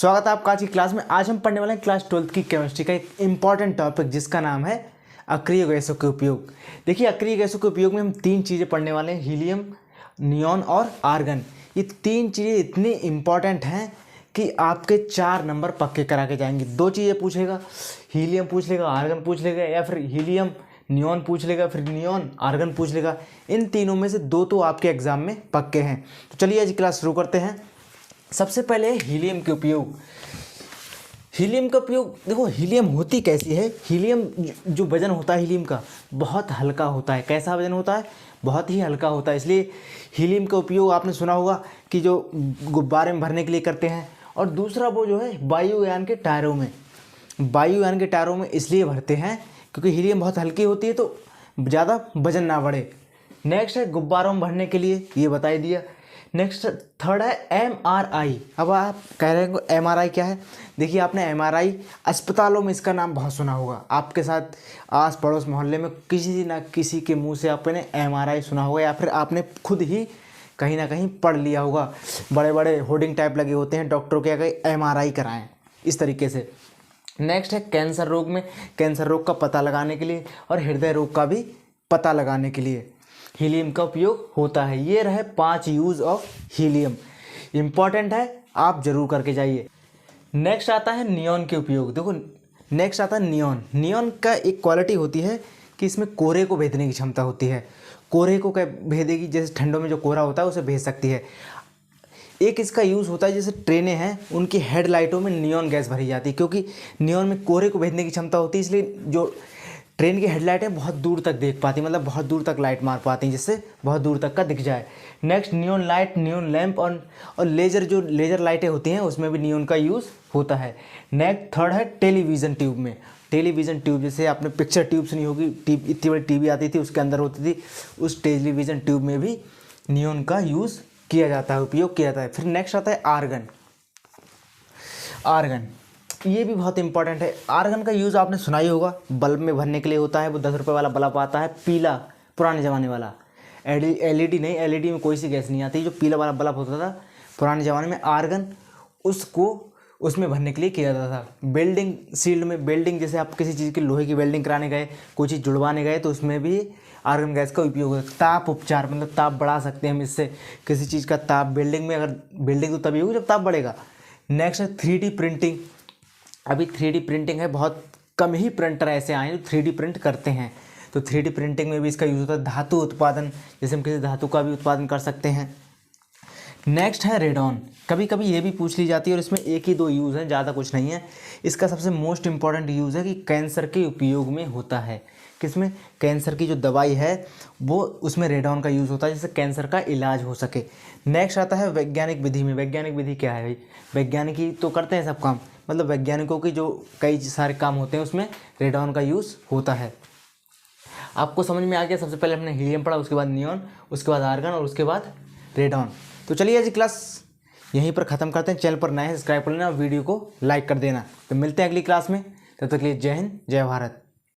स्वागत है आपका आज की क्लास में। आज हम पढ़ने वाले हैं क्लास 12th की केमिस्ट्री का एक इम्पॉर्टेंट टॉपिक जिसका नाम है अक्रिय गैसों के उपयोग। देखिए, अक्रिय गैसों के उपयोग में हम तीन चीज़ें पढ़ने वाले हैं, हीलियम, नियॉन और आर्गन। ये तीन चीज़ें इतनी इम्पॉर्टेंट हैं कि आपके 4 नंबर पक्के करा के जाएंगे। 2 चीज़ें पूछेगा, हीलियम पूछ लेगा, आर्गन पूछ लेगा, या फिर हीलियम नियॉन पूछ लेगा, फिर नियॉन आर्गन पूछ लेगा। इन तीनों में से 2 तो आपके एग्जाम में पक्के हैं। तो चलिए आज क्लास शुरू करते हैं। सबसे पहले हीलियम के उपयोग। हीलियम का उपयोग देखो, हीलियम होती कैसी है। हीलियम जो वजन होता है हीलियम का बहुत हल्का होता है। कैसा वजन होता है? बहुत ही हल्का होता है। इसलिए हीलियम का उपयोग आपने सुना होगा कि जो गुब्बारे में भरने के लिए करते हैं। और दूसरा वो जो है वायुयान के टायरों में, वायुयान के टायरों में इसलिए भरते हैं क्योंकि हीलियम बहुत हल्की होती है तो ज़्यादा वजन ना बढ़े। नेक्स्ट है गुब्बारों में भरने के लिए, ये बता दिया। नेक्स्ट थर्ड है MRI। अब आप कह रहे हैं MRI क्या है? देखिए, आपने MRI अस्पतालों में इसका नाम बहुत सुना होगा। आपके साथ आस पड़ोस मोहल्ले में किसी ना किसी के मुंह से आपने MRI सुना होगा, या फिर आपने खुद ही कहीं ना कहीं पढ़ लिया होगा। बड़े बड़े होर्डिंग टाइप लगे होते हैं, डॉक्टरों के आगे MRI कराएं, इस तरीके से। नेक्स्ट है कैंसर रोग में, कैंसर रोग का पता लगाने के लिए और हृदय रोग का भी पता लगाने के लिए हीलियम का उपयोग होता है। ये रहे 5 यूज़ ऑफ हीलियम। इम्पॉर्टेंट है, आप जरूर करके जाइए। नेक्स्ट आता है नियॉन के उपयोग। देखो, नेक्स्ट आता है नियॉन। नियॉन का एक क्वालिटी होती है कि इसमें कोहरे को भेदने की क्षमता होती है। कोहरे को क्या भेदेगी? जैसे ठंडों में जो कोहरा होता है उसे भेज सकती है। एक इसका यूज़ होता है, जैसे ट्रेनें हैं उनकी हेडलाइटों में नियॉन गैस भरी जाती है, क्योंकि नियॉन में कोहरे को भेजने की क्षमता होती है। इसलिए जो ट्रेन की हेडलाइटें बहुत दूर तक देख पाती, मतलब बहुत दूर तक लाइट मार पाती हैं, जिससे बहुत दूर तक का दिख जाए। Next neon light, neon lamp और लेज़र, जो लेज़र लाइटें होती हैं उसमें भी नियॉन का यूज़ होता है। नेक्स्ट थर्ड है टेलीविज़न ट्यूब में। टेलीविज़न ट्यूब, जैसे आपने पिक्चर ट्यूब सुनी होगी, इतनी बड़ी टीवी आती थी उसके अंदर होती थी, उस टेलीविज़न ट्यूब में भी नियॉन का यूज़ किया जाता है, उपयोग किया जाता है। फिर नेक्स्ट आता है आर्गन। आर्गन ये भी बहुत इंपॉर्टेंट है। आर्गन का यूज़ आपने सुना ही होगा, बल्ब में भरने के लिए होता है। वो 10 रुपये वाला बल्ब आता है, पीला, पुराने ज़माने वाला। LED नहीं, LED में कोई सी गैस नहीं आती। जो पीला वाला बल्ब होता था पुराने ज़माने में, आर्गन उसको उसमें भरने के लिए किया जाता था। वेल्डिंग शील्ड में, वेल्डिंग जैसे आप किसी चीज़ की लोहे की वेल्डिंग कराने गए, कोई चीज़ जुड़वाने गए, तो उसमें भी आर्गन गैस का उपयोग होता है। ताप उपचार, मतलब ताप बढ़ा सकते हैं हम इससे, किसी चीज़ का ताप। बिल्डिंग में, अगर बिल्डिंग तो तभी होगी जब ताप बढ़ेगा। नेक्स्ट है 3D प्रिंटिंग। अभी 3D प्रिंटिंग है, बहुत कम ही प्रिंटर ऐसे आए हैं जो 3D प्रिंट करते हैं, तो 3D प्रिंटिंग में भी इसका यूज़ होता है। धातु उत्पादन, जैसे हम किसी धातु का भी उत्पादन कर सकते हैं। नेक्स्ट है रेडॉन। कभी कभी ये भी पूछ ली जाती है और इसमें 1 ही 2 यूज़ हैं, ज़्यादा कुछ नहीं है। इसका सबसे मोस्ट इंपॉर्टेंट यूज़ है कि कैंसर के उपयोग में होता है। किसमें? कैंसर की जो दवाई है वो, उसमें रेडॉन का यूज़ होता है, जिससे कैंसर का इलाज हो सके। नेक्स्ट आता है वैज्ञानिक विधि में। वैज्ञानिक विधि क्या है भाई? वैज्ञानिक ही तो करते हैं सब काम, मतलब वैज्ञानिकों की जो कई सारे काम होते हैं उसमें रेडॉन का यूज़ होता है। आपको समझ में आ गया? सबसे पहले हमने हीलियम पढ़ा, उसके बाद नियॉन, उसके बाद आर्गन और उसके बाद रेडॉन। तो चलिए आज क्लास यहीं पर ख़त्म करते हैं। चैनल पर नए सब्सक्राइब कर लेना और वीडियो को लाइक कर देना। तो मिलते हैं अगली क्लास में, तब तक के लिए जय हिंद, जय भारत।